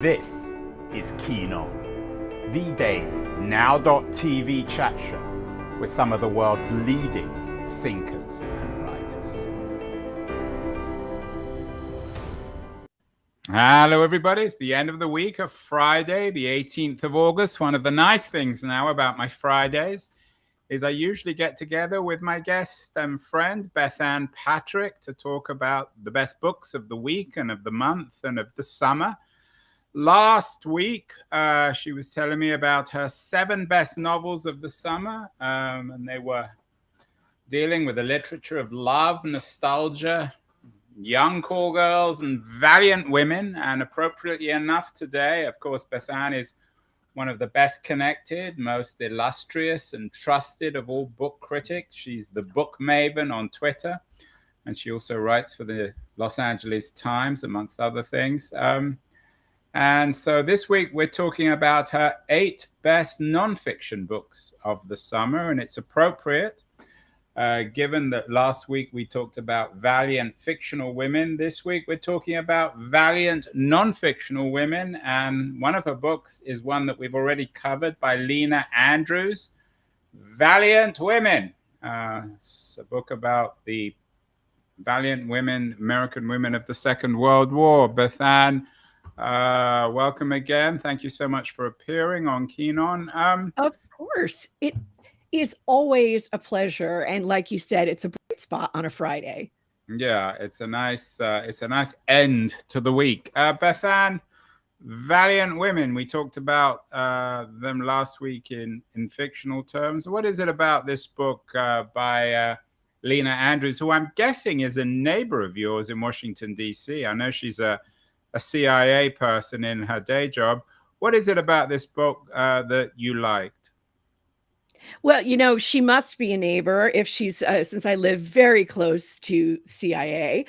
This is Keen On, the daily now.tv chat show with some of the world's leading thinkers and writers. Hello everybody, it's the end of the week of Friday, the 18th of August. One of the nice things now about my Fridays is I usually get together with my guest and friend Bethanne Patrick to talk about the best books of the week and of the month and of the summer. Last week, she was telling me about her 7 best novels of the summer, and they were dealing with the literature of love, nostalgia, young call girls, and valiant women. And appropriately enough today, of course, Bethanne is one of the best connected, most illustrious and trusted of all book critics. She's the book maven on Twitter, and she also writes for the Los Angeles Times, amongst other things. And so this week we're talking about her 8 best nonfiction books of the summer, and it's appropriate given that last week we talked about valiant fictional women. This week we're talking about valiant nonfictional women, and one of her books is one that we've already covered by Lena Andrews, Valiant Women. It's a book about the valiant women, American women of the Second World War. Bethanne, welcome again. Thank you so much for appearing on Keen On. Of course. It is always a pleasure. And like you said, it's a bright spot on a Friday. Yeah, it's a nice end to the week. Bethanne, valiant women. We talked about them last week in fictional terms. What is it about this book by Lena Andrews, who I'm guessing is a neighbor of yours in Washington, D.C.? I know she's a CIA person in her day job. What is it about this book that you liked? Well, you know, she must be a neighbor if she's, since I live very close to CIA.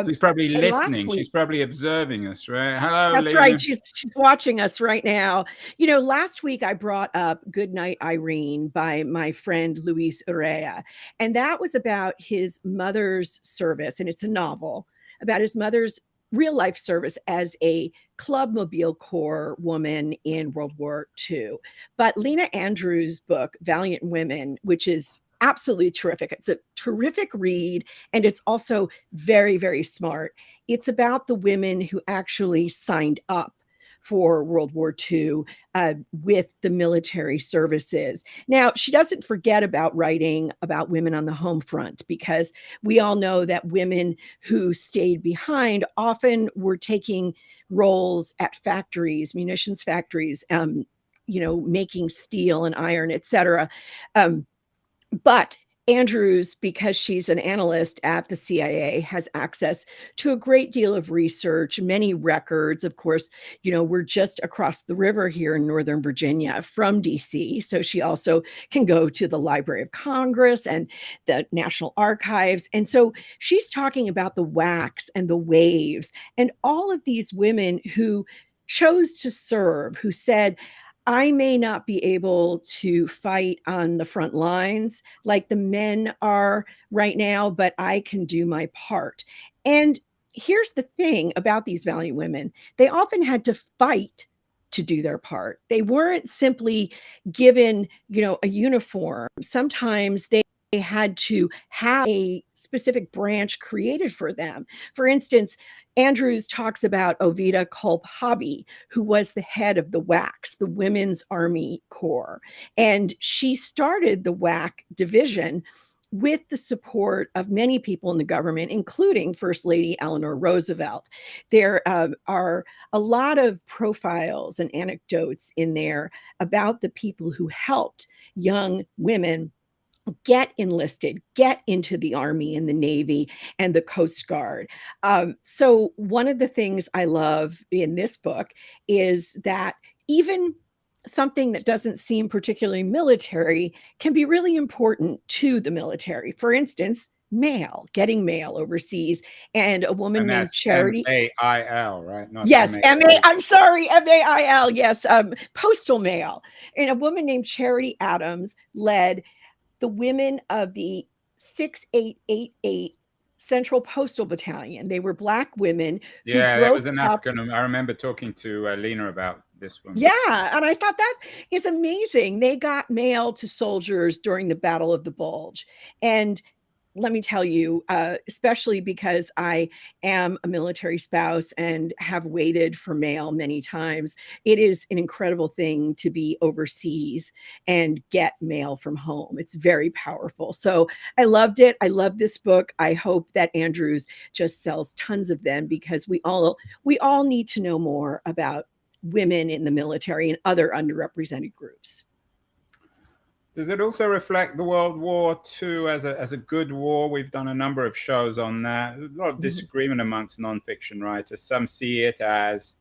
She's probably listening. She's probably observing us, right? Hello, That's Lena. right. She's watching us right now. You know, last week I brought up Goodnight Irene by my friend Luis Urrea, and that was about his mother's service, and it's a novel about his mother's real life service as a Club Mobile Corps woman in World War II. But Lena Andrews' book, Valiant Women, which is absolutely terrific. It's a terrific read, and it's also very, very smart. It's about the women who actually signed up for World War II with the military services. Now, she doesn't forget about writing about women on the home front, because we all know that women who stayed behind often were taking roles at factories, munitions factories, making steel and iron, etc. But Andrews, because she's an analyst at the CIA, has access to a great deal of research, many records. Of course, you know, we're just across the river here in Northern Virginia from DC. So she also can go to the Library of Congress and the National Archives. And so she's talking about the WACs and the waves and all of these women who chose to serve, who said, I may not be able to fight on the front lines like the men are right now, but I can do my part. And here's the thing about these valiant women. They often had to fight to do their part. They weren't simply given, a uniform. Sometimes they had to have a specific branch created for them. For instance, Andrews talks about Ovida Culp-Hobby, who was the head of the WACs, the Women's Army Corps. And she started the WAC division with the support of many people in the government, including First Lady Eleanor Roosevelt. There are a lot of profiles and anecdotes in there about the people who helped young women get enlisted, get into the Army and the Navy and the Coast Guard. So one of the things I love in this book is that even something that doesn't seem particularly military can be really important to the military. For instance, getting mail overseas. And a woman named Charity. M-A-I-L, right? Not yes, I'm sorry, M-A-I-L, yes, postal mail. And a woman named Charity Adams led the women of the 6888 Central Postal Battalion. They were Black women who Yeah, there broke was an up. African. I remember talking to Lena about this one. Yeah, and I thought that is amazing. They got mail to soldiers during the Battle of the Bulge. And let me tell you, especially because I am a military spouse and have waited for mail many times, it is an incredible thing to be overseas and get mail from home. It's very powerful. So I loved it. I love this book. I hope that Andrews just sells tons of them, because we all need to know more about women in the military and other underrepresented groups. Does it also reflect the World War II as a good war? We've done a number of shows on that. A lot of disagreement amongst nonfiction writers. Some see it as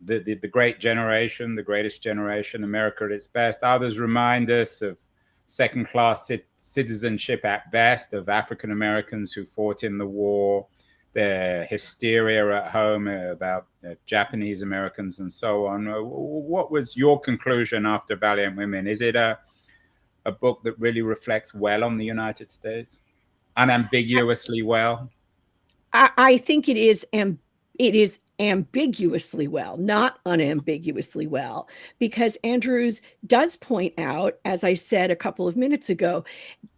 the great generation, the greatest generation, America at its best. Others remind us of second-class citizenship at best, of African Americans who fought in the war, the hysteria at home about Japanese Americans and so on. What was your conclusion after Valiant Women? Is it a book that really reflects well on the United States, unambiguously well? I think it is ambiguously well, not unambiguously well, because Andrews does point out, as I said a couple of minutes ago,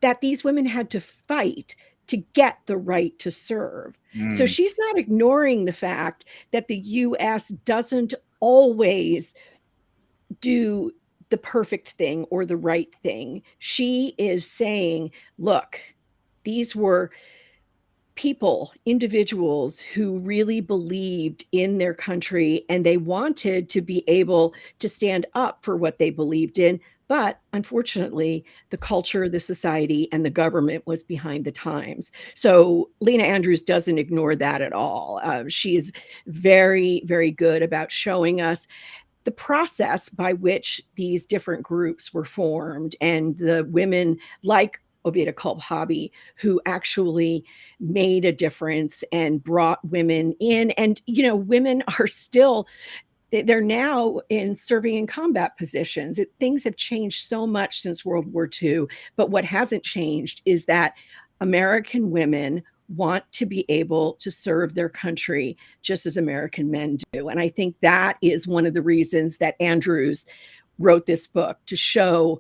that these women had to fight to get the right to serve. So she's not ignoring the fact that the US doesn't always do the perfect thing or the right thing. She is saying, look, these were people, individuals who really believed in their country, and they wanted to be able to stand up for what they believed in. But unfortunately, the culture, the society, and the government was behind the times. So Lena Andrews doesn't ignore that at all. She is very, very good about showing us the process by which these different groups were formed, and the women like Oveta Culp-Hobby, who actually made a difference and brought women in. And, women are still, they're now serving in combat positions. Things have changed so much since World War II. But what hasn't changed is that American women want to be able to serve their country just as American men do. And I think that is one of the reasons that Andrews wrote this book, to show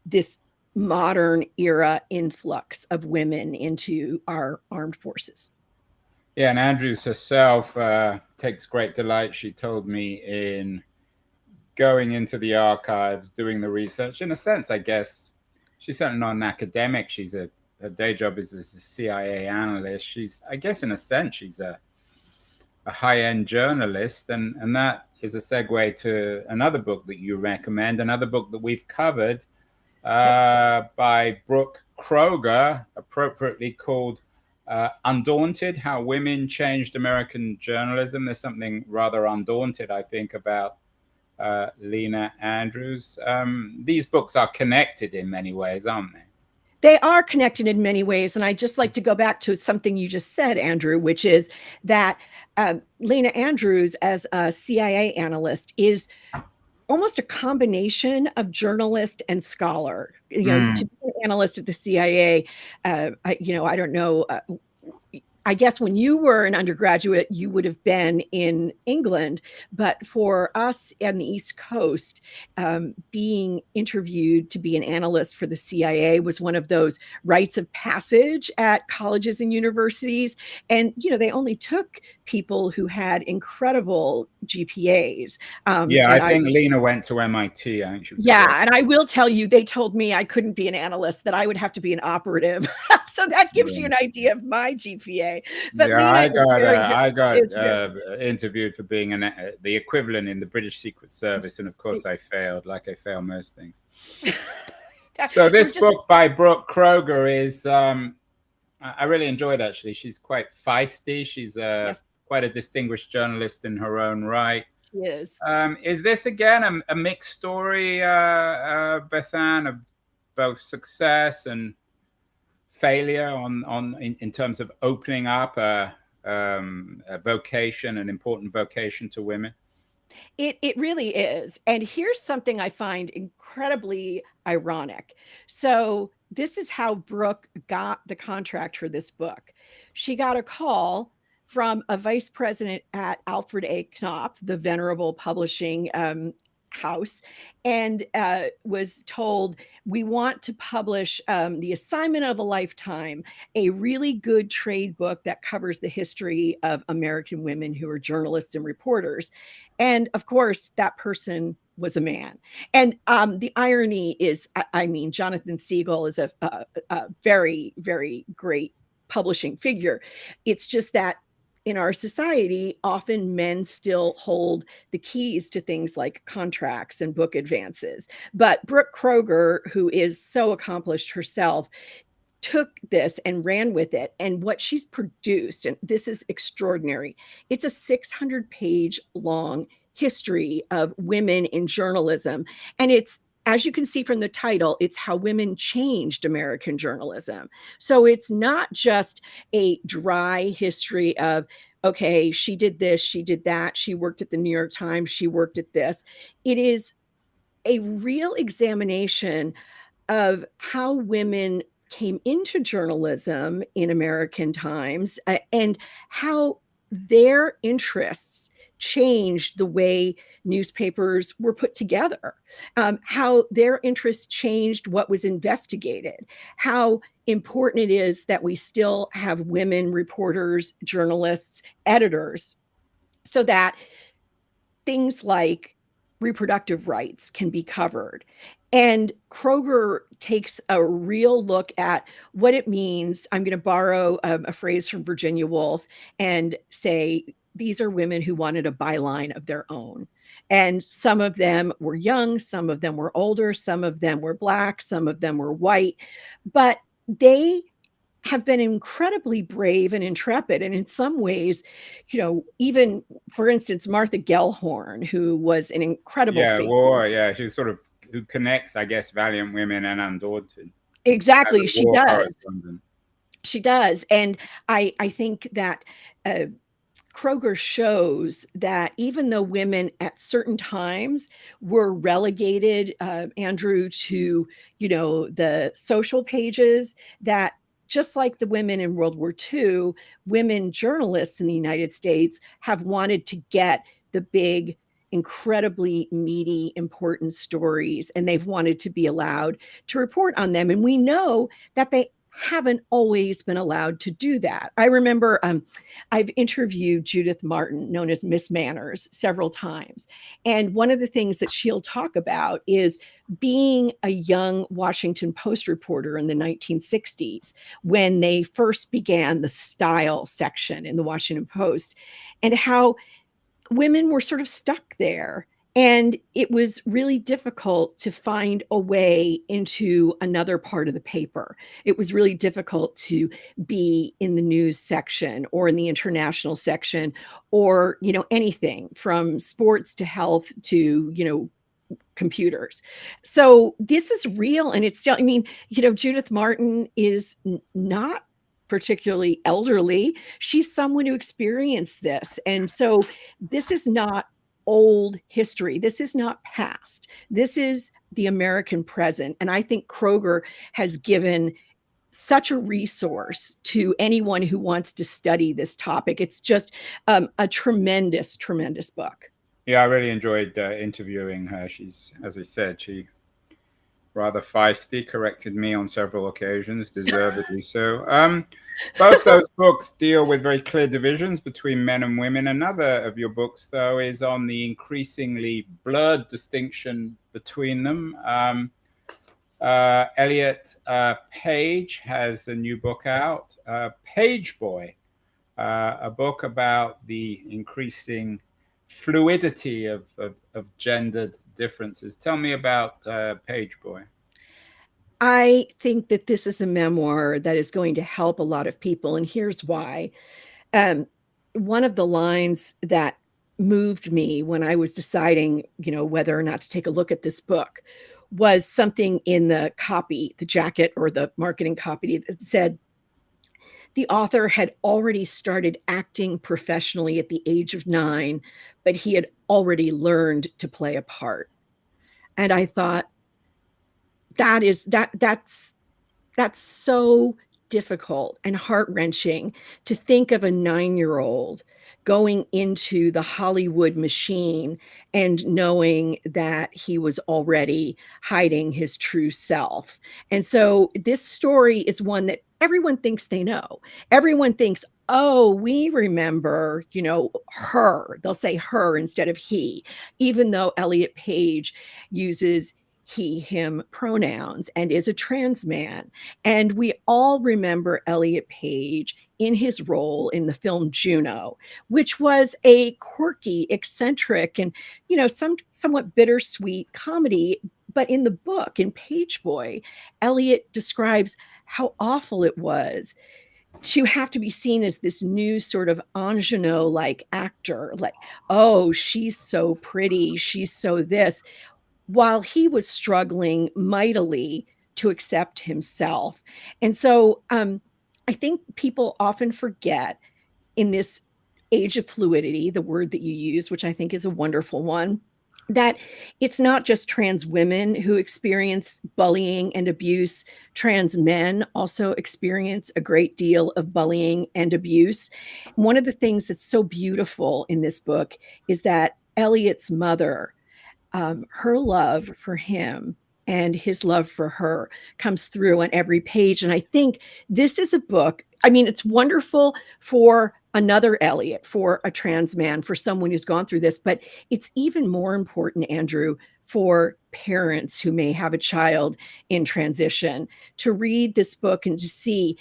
this modern era influx of women into our armed forces. Yeah, and Andrews herself takes great delight, she told me, in going into the archives, doing the research. In a sense, I guess, she's certainly not an academic. Her day job is as a CIA analyst. I guess, in a sense, she's a high-end journalist. And that is a segue to another book that you recommend, another book that we've covered, by Brooke Kroger, appropriately called Undaunted: How Women Changed American Journalism. There's something rather undaunted, I think, about Lena Andrews. These books are connected in many ways, aren't they? They are connected in many ways. And I'd just like to go back to something you just said, Andrew, which is that Lena Andrews, as a CIA analyst, is almost a combination of journalist and scholar. To be an analyst at the CIA, I don't know. I guess when you were an undergraduate, you would have been in England. But for us on the East Coast, being interviewed to be an analyst for the CIA was one of those rites of passage at colleges and universities. And, they only took people who had incredible GPAs. I think Lena went to MIT. I think she was. Yeah, and I will tell you, they told me I couldn't be an analyst, that I would have to be an operative. So that gives you an idea of my GPA. But yeah, Lena, I got interviewed for being the equivalent in the British Secret Service, and of course I failed, like I fail most things. So this book by Brooke Kroger is, I really enjoyed, actually. She's quite feisty. She's quite a distinguished journalist in her own right. She is. Is this again a mixed story, Bethanne, of both success and failure in terms of opening up a vocation, an important vocation to women? It really is. And here's something I find incredibly ironic. So this is how Brooke got the contract for this book. She got a call from a vice president at Alfred A. Knopf, the venerable publishing house, and was told, we want to publish the assignment of a lifetime, a really good trade book that covers the history of American women who are journalists and reporters. And of course, that person was a man. And the irony is, I mean, Jonathan Siegel is a very, very great publishing figure. It's just that in our society, often men still hold the keys to things like contracts and book advances. But Brooke Kroger, who is so accomplished herself, took this and ran with it. And what she's produced, and this is extraordinary, it's a 600-page long history of women in journalism. And it's, as you can see from the title, it's how women changed American journalism. So it's not just a dry history of, okay, she did this, she did that, she worked at the New York Times, she worked at this. It is a real examination of how women came into journalism in American times, and how their interests changed the way newspapers were put together, how their interests changed what was investigated, how important it is that we still have women reporters, journalists, editors, so that things like reproductive rights can be covered. And Kroger takes a real look at what it means. I'm going to borrow a phrase from Virginia Woolf and say, these are women who wanted a byline of their own. And some of them were young, some of them were older, some of them were Black, some of them were white, but they have been incredibly brave and intrepid. And in some ways, even, for instance, Martha Gellhorn, who was an incredible figure. Yeah, she sort of, who connects, I guess, Valiant Women and Undaunted. Exactly, she does. She does. And I think that Kroger shows that even though women at certain times were relegated, Andrew, to, the social pages, that just like the women in World War II, women journalists in the United States have wanted to get the big, incredibly meaty, important stories, and they've wanted to be allowed to report on them. And we know that they haven't always been allowed to do that. I remember I've interviewed Judith Martin, known as Miss Manners, several times. And one of the things that she'll talk about is being a young Washington Post reporter in the 1960s, when they first began the style section in the Washington Post, and how women were sort of stuck there. And it was really difficult to find a way into another part of the paper. It was really difficult to be in the news section or in the international section, or, anything from sports to health to, computers. So this is real. And it's still, Judith Martin is not particularly elderly. She's someone who experienced this. And so this is not old history. This is not past. This is the American present. And I think Kroger has given such a resource to anyone who wants to study this topic. It's just a tremendous, tremendous book. Yeah, I really enjoyed interviewing her. She's, as I said, she rather feisty, corrected me on several occasions, deservedly so. Both those books deal with very clear divisions between men and women. Another of your books, though, is on the increasingly blurred distinction between them. Elliot Page has a new book out, Page Boy, a book about the increasing fluidity of gendered differences. Tell me about Page Boy. I think that this is a memoir that is going to help a lot of people, and here's why. One of the lines that moved me when I was deciding, whether or not to take a look at this book, was something in the copy, the jacket or the marketing copy, that said, the author had already started acting professionally at the age of 9, but he had already learned to play a part. And I thought, that's that's so difficult and heart-wrenching to think of a 9-year-old going into the Hollywood machine and knowing that he was already hiding his true self. And so this story is one that everyone thinks they know. Everyone thinks, oh, we remember, her. They'll say her instead of he, even though Elliot Page uses he, him pronouns and is a trans man. And we all remember Elliot Page in his role in the film Juno, which was a quirky, eccentric, and somewhat bittersweet comedy. But in the book, in Page Boy, Elliot describes how awful it was to have to be seen as this new sort of ingenue like actor, like, oh, she's so pretty, she's so this, while he was struggling mightily to accept himself. And so I think people often forget in this age of fluidity, the word that you use, which I think is a wonderful one, that it's not just trans women who experience bullying and abuse. Trans men also experience a great deal of bullying and abuse. One of the things that's so beautiful in this book is that Elliot's mother, her love for him and his love for her comes through on every page. And I think this is a book, I mean, it's wonderful for another Elliot, for a trans man, for someone who's gone through this, but it's even more important, Andrew, for parents who may have a child in transition to read this book and to see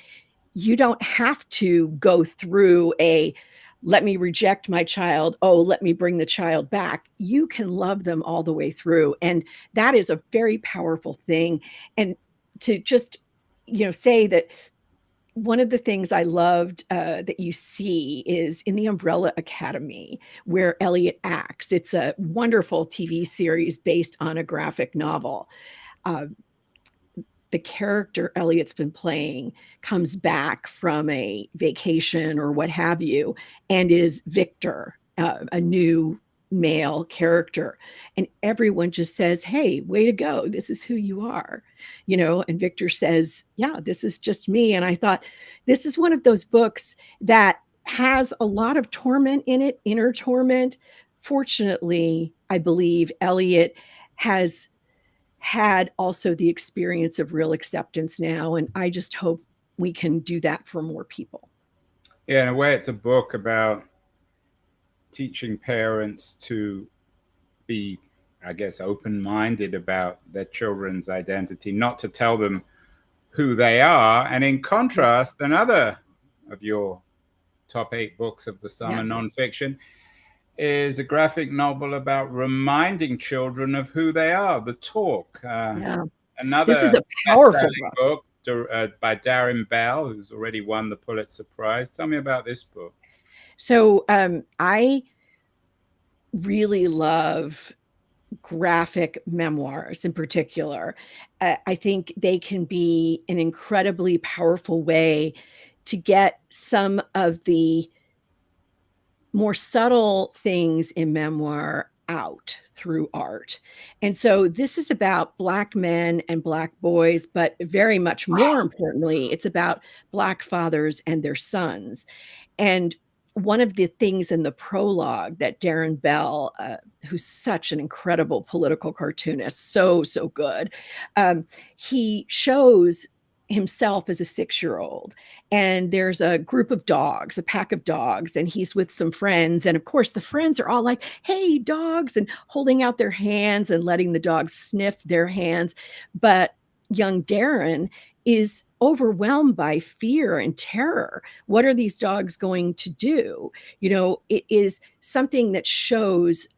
you don't have to go through a let me reject my child, oh, let me bring the child back. You can love them all the way through. And that is a very powerful thing. And to just, say that one of the things I loved that you see is in the Umbrella Academy, where Elliot acts. It's a wonderful TV series based on a graphic novel. The character Elliot's been playing comes back from a vacation or what have you, and is Victor, a new male character. And everyone just says, hey, way to go. This is who you are, and Victor says, yeah, this is just me. And I thought, this is one of those books that has a lot of torment in it, inner torment. Fortunately, I believe Elliot has had also the experience of real acceptance now. And I just hope we can do that for more people. Yeah, in a way, it's a book about teaching parents to be, I guess, open-minded about their children's identity, not to tell them who they are. And in contrast, another of your top 8 books of the summer nonfiction is a graphic novel about reminding children of who they are, The Talk. Another this is a powerful book by Darren Bell, who's already won the Pulitzer Prize. Tell me about this book. So I really love graphic memoirs in particular. I think they can be an incredibly powerful way to get some of the more subtle things in memoir out through art. And so this is about Black men and Black boys, but very much more importantly, it's about Black fathers and their sons. And one of the things in the prologue that Darren Bell, who's such an incredible political cartoonist, so good, he shows himself as a 6-year-old, and there's a group of dogs, a pack of dogs, and he's with some friends, and of course the friends are all like, hey, dogs, and holding out their hands and letting the dogs sniff their hands. But young Darren is overwhelmed by fear and terror. What are these dogs going to do? It is something that shows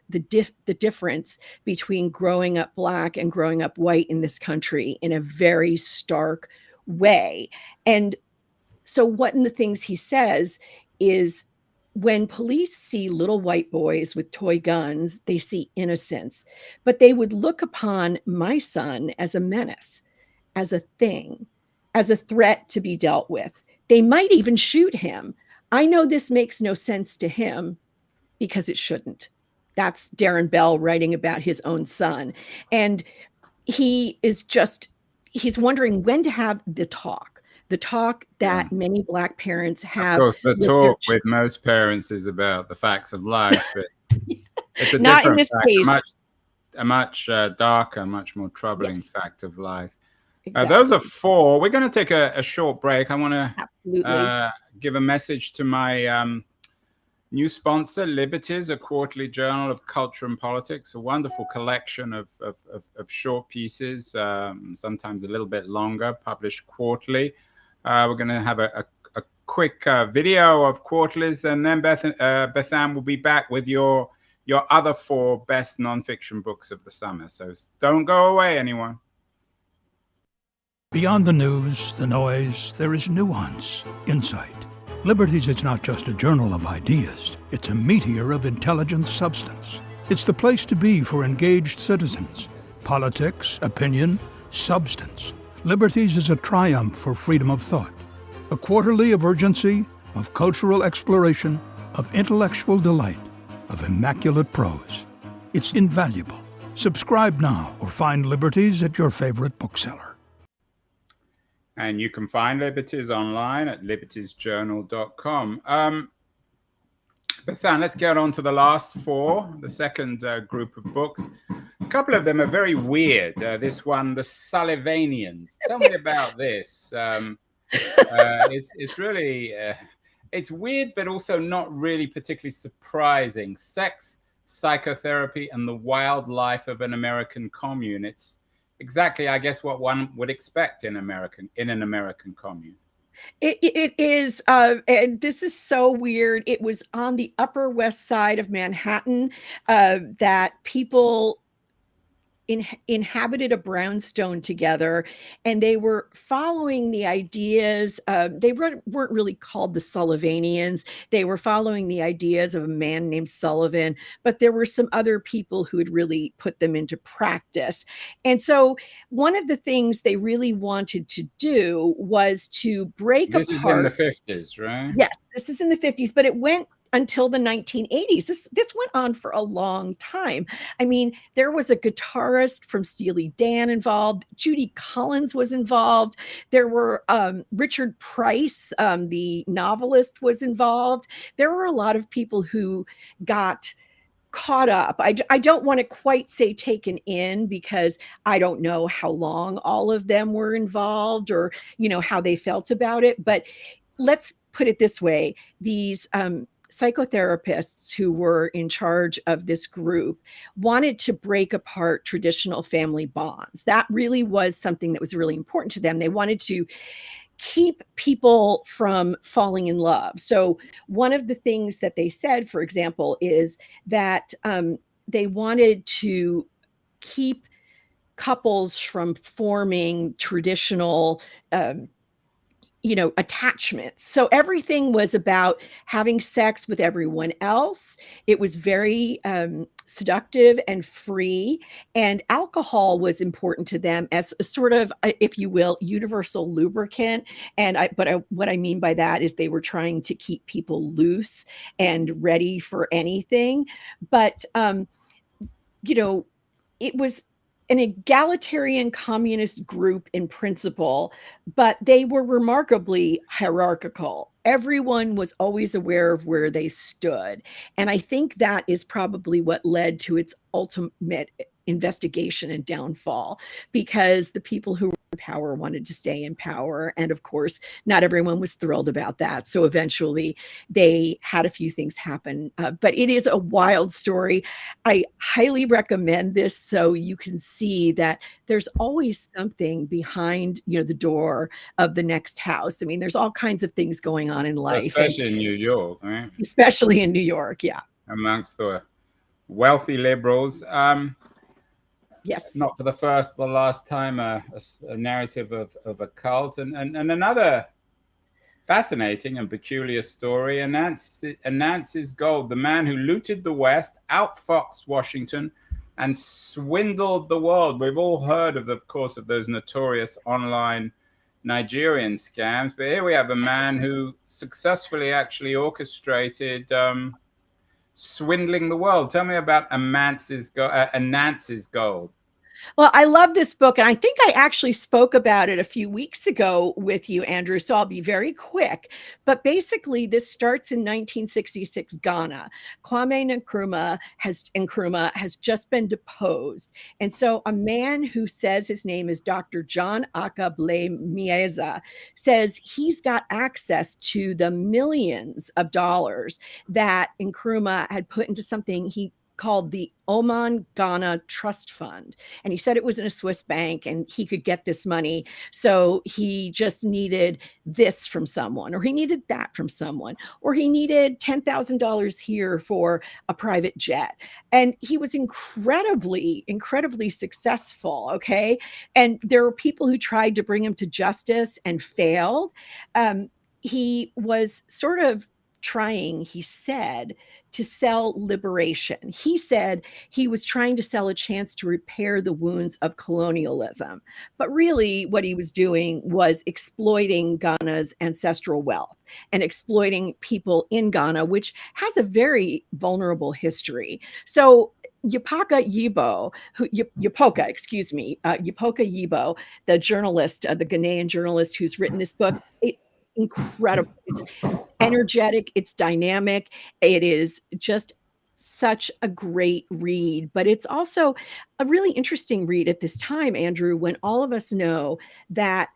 the difference between growing up Black and growing up white in this country in a very stark way. And so one of the things he says is, when police see little white boys with toy guns, they see innocence, but they would look upon my son as a menace, as a thing, as a threat to be dealt with. They might even shoot him. I know this makes no sense to him because it shouldn't. That's Darren Bell writing about his own son. And he is just, he's wondering when to have the talk that many Black parents have. Of course, the with their talk with most parents is about the facts of life, but it's a Not in different this fact, case. a much darker, much more troubling Yes, fact of life. Those are exactly. 4. We're going to take a short break. I want to Absolutely. give a message to my new sponsor, Liberties, a quarterly journal of culture and politics, a wonderful collection of short pieces, sometimes a little bit longer, published quarterly. We're going to have a quick video of quarterlies, and then Bethanne will be back with your other 4 best nonfiction books of the summer. So don't go away, anyone. Beyond the news, the noise, there is nuance, insight. Liberties is not just a journal of ideas. It's a meteor of intelligent substance. It's the place to be for engaged citizens. Politics, opinion, substance. Liberties is a triumph for freedom of thought. A quarterly of urgency, of cultural exploration, of intellectual delight, of immaculate prose. It's invaluable. Subscribe now or find Liberties at your favorite bookseller. And you can find Liberties online at libertiesjournal.com. Bethanne, let's get on to the last 4, the second group of books. A couple of them are very weird. This one, The Sullivanians. Tell me about this. It's really, it's weird, but also not really particularly surprising. Sex, psychotherapy, and the wild life of an American commune. It's exactly, I guess, what one would expect in an American commune. It is, and this is so weird. It was on the Upper West Side of Manhattan that people inhabited a brownstone together, and they were following the ideas. They weren't really called the Sullivanians. They were following the ideas of a man named Sullivan, but there were some other people who had really put them into practice. And so one of the things they really wanted to do was to break apart. This is in the 50s, right? Yes, this is in the 50s, but it went until the 1980s. This went on for a long time. I mean, there was a guitarist from Steely Dan involved. Judy Collins was involved. There were Richard Price, the novelist, was involved. There were a lot of people who got caught up. I don't want to quite say taken in, because I don't know how long all of them were involved, or how they felt about it. But let's put it this way: these psychotherapists who were in charge of this group wanted to break apart traditional family bonds. That really was something that was really important to them. They wanted to keep people from falling in love. So one of the things that they said, for example, is that they wanted to keep couples from forming traditional attachments. So everything was about having sex with everyone else. It was very seductive and free, and alcohol was important to them as a sort of, if you will, universal lubricant. And what I mean by that is they were trying to keep people loose and ready for anything. But it was an egalitarian communist group in principle, but they were remarkably hierarchical. Everyone was always aware of where they stood. And I think that is probably what led to its ultimate investigation and downfall, because the people who were in power wanted to stay in power. And of course, not everyone was thrilled about that. So eventually they had a few things happen. But it is a wild story. I highly recommend this, so you can see that there's always something behind the door of the next house. I mean, there's all kinds of things going on in life. Especially in New York, right? Especially in New York, yeah. Amongst the wealthy liberals. Yes. Not for the first or the last time, a narrative of a cult. And another fascinating and peculiar story, Anansi's Gold, the man who looted the West, outfoxed Washington, and swindled the world. We've all heard of course, of those notorious online Nigerian scams. But here we have a man who successfully actually orchestrated swindling the world. Tell me about Anansi's Gold. Well, I love this book, and I think I actually spoke about it a few weeks ago with you, Andrew, so I'll be very quick. But basically, this starts in 1966 Ghana. Kwame Nkrumah has just been deposed. And so a man who says his name is Dr. John Mieza says he's got access to the millions of dollars that Nkrumah had put into something he called the Oman Ghana Trust Fund. And he said it was in a Swiss bank and he could get this money. So he just needed this from someone, or he needed that from someone, or he needed $10,000 here for a private jet. And he was incredibly, incredibly successful. Okay. And there were people who tried to bring him to justice and failed. He was sort of trying, he said, to sell liberation. He said he was trying to sell a chance to repair the wounds of colonialism. But really, what he was doing was exploiting Ghana's ancestral wealth and exploiting people in Ghana, which has a very vulnerable history. So Yapoka Yibo, Yibo, the journalist, the Ghanaian journalist who's written this book, incredible. It's energetic, it's dynamic, it is just such a great read, but it's also a really interesting read at this time, Andrew, when all of us know that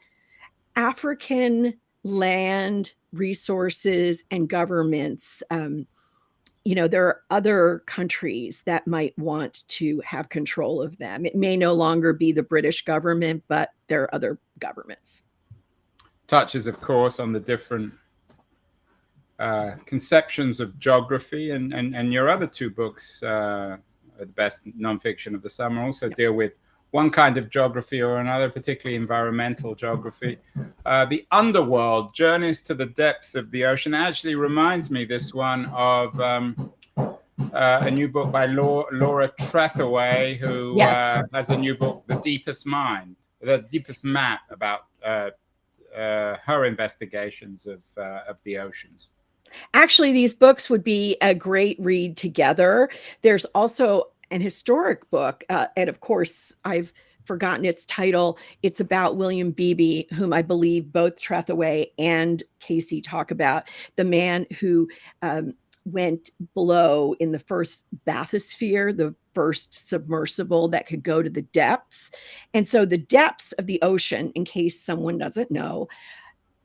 African land resources and governments, there are other countries that might want to have control of them. It may no longer be the British government, but there are other governments. Touches, of course, on the different conceptions of geography, and your other two books, the best nonfiction of the summer, also deal with one kind of geography or another, particularly environmental geography. The Underworld, Journeys to the Depths of the Ocean, actually reminds me, this one, of a new book by Laura Trethewey, who has a new book, The Deepest Map, about her investigations of the oceans. Actually, these books would be a great read together. There's also an historic book, and of course, I've forgotten its title. It's about William Beebe, whom I believe both Trethewey and Casey talk about, the man who went below in the first bathysphere, the first submersible that could go to the depths. And so the depths of the ocean, in case someone doesn't know,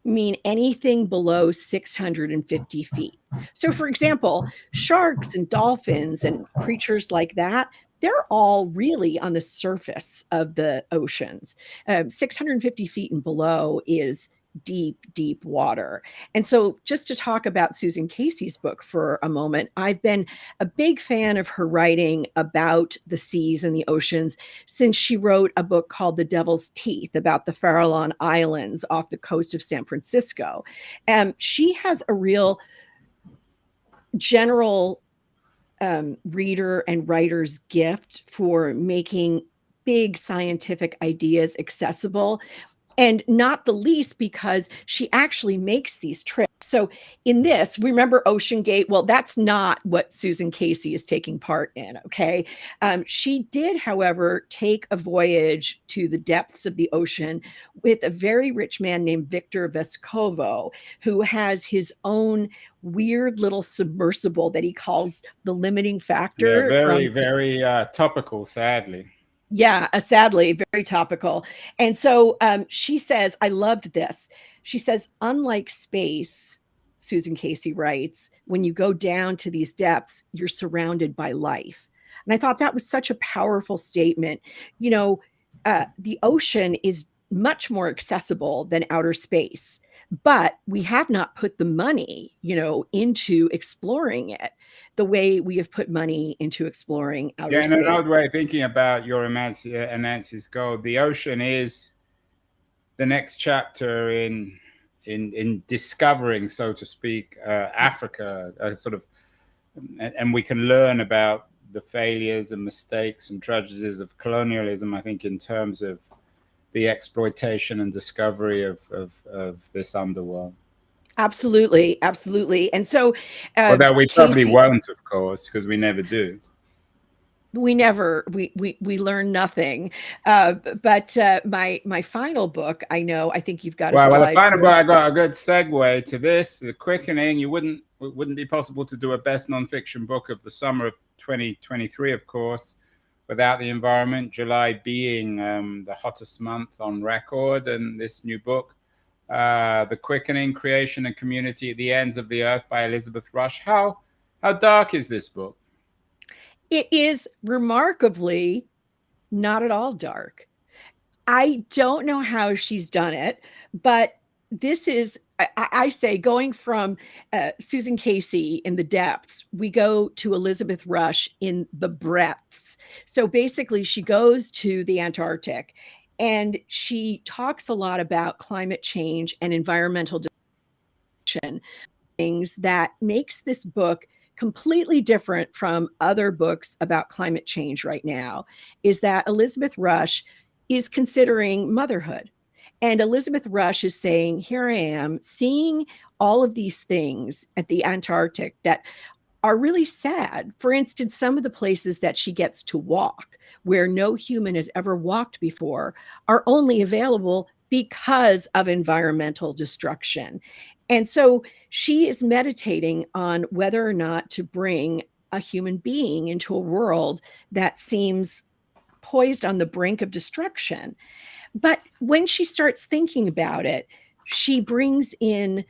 mean anything below 650 feet. So, for example, sharks and dolphins and creatures like that, they're all really on the surface of the oceans. 650 feet and below is deep, deep water. And so, just to talk about Susan Casey's book for a moment, I've been a big fan of her writing about the seas and the oceans since she wrote a book called The Devil's Teeth about the Farallon Islands off the coast of San Francisco. She has a real general reader and writer's gift for making big scientific ideas accessible. And not the least because she actually makes these trips. So in this, remember Ocean Gate? Well, that's not what Susan Casey is taking part in, okay? She did, however, take a voyage to the depths of the ocean with a very rich man named Victor Vescovo, who has his own weird little submersible that he calls the limiting factor. Yeah, very topical, sadly. Yeah, sadly, very topical. And so she says, I loved this. She says, unlike space, Susan Casey writes, when you go down to these depths, you're surrounded by life. And I thought that was such a powerful statement. The ocean is much more accessible than outer space, but we have not put the money, into exploring it the way we have put money into exploring outer space. Yeah, and another way of thinking about your Nancy's goal, the ocean is the next chapter in discovering, so to speak, Africa, and we can learn about the failures and mistakes and tragedies of colonialism, I think, in terms of the exploitation and discovery of this underworld. Absolutely, absolutely. And so, although we probably won't, of course, because we never do. we never we learn nothing. But my final book, I think you've got a Well, the slide final for book, it. I got a good segue to this, The Quickening. It wouldn't be possible to do a best nonfiction book of the summer of 2023, of course, without the environment. July being the hottest month on record, and this new book, The Quickening: Creation and Community at the Ends of the Earth by Elizabeth Rush. How dark is this book? It is remarkably not at all dark. I don't know how she's done it, but this is, I say, going from Susan Casey in the depths, we go to Elizabeth Rush in the breadths. So basically, she goes to the Antarctic and she talks a lot about climate change and environmental destruction, things that makes this book completely different from other books about climate change right now, is that Elizabeth Rush is considering motherhood. And Elizabeth Rush is saying, here I am seeing all of these things at the Antarctic that are really sad. For instance, some of the places that she gets to walk, where no human has ever walked before, are only available because of environmental destruction. And so she is meditating on whether or not to bring a human being into a world that seems poised on the brink of destruction. But when she starts thinking about it, she brings in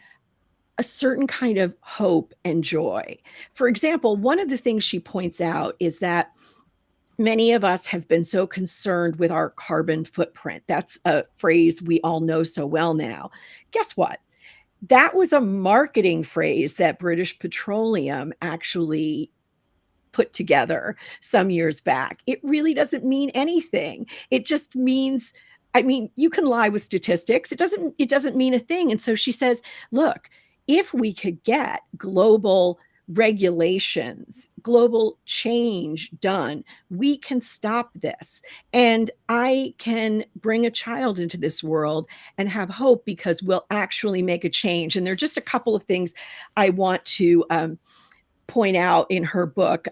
a certain kind of hope and joy. For example, one of the things she points out is that many of us have been so concerned with our carbon footprint. That's a phrase we all know so well now. Guess what? That was a marketing phrase that British Petroleum actually put together some years back. It really doesn't mean anything. It just means, I mean, you can lie with statistics. It doesn't mean a thing. And so she says, look, if we could get global regulations, global change done, we can stop this. And I can bring a child into this world and have hope because we'll actually make a change. And there are just a couple of things I want to point out in her book.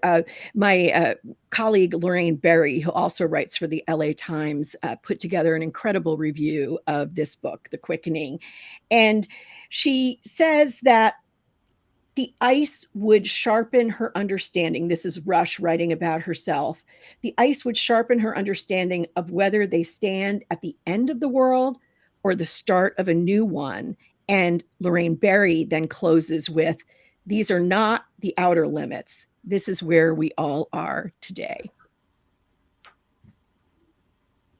My colleague Lorraine Berry, who also writes for the LA Times, put together an incredible review of this book, The Quickening. And she says that the ice would sharpen her understanding. This is Rush writing about herself. The ice would sharpen her understanding of whether they stand at the end of the world or the start of a new one. And Lorraine Berry then closes with, these are not the outer limits. This is where we all are today.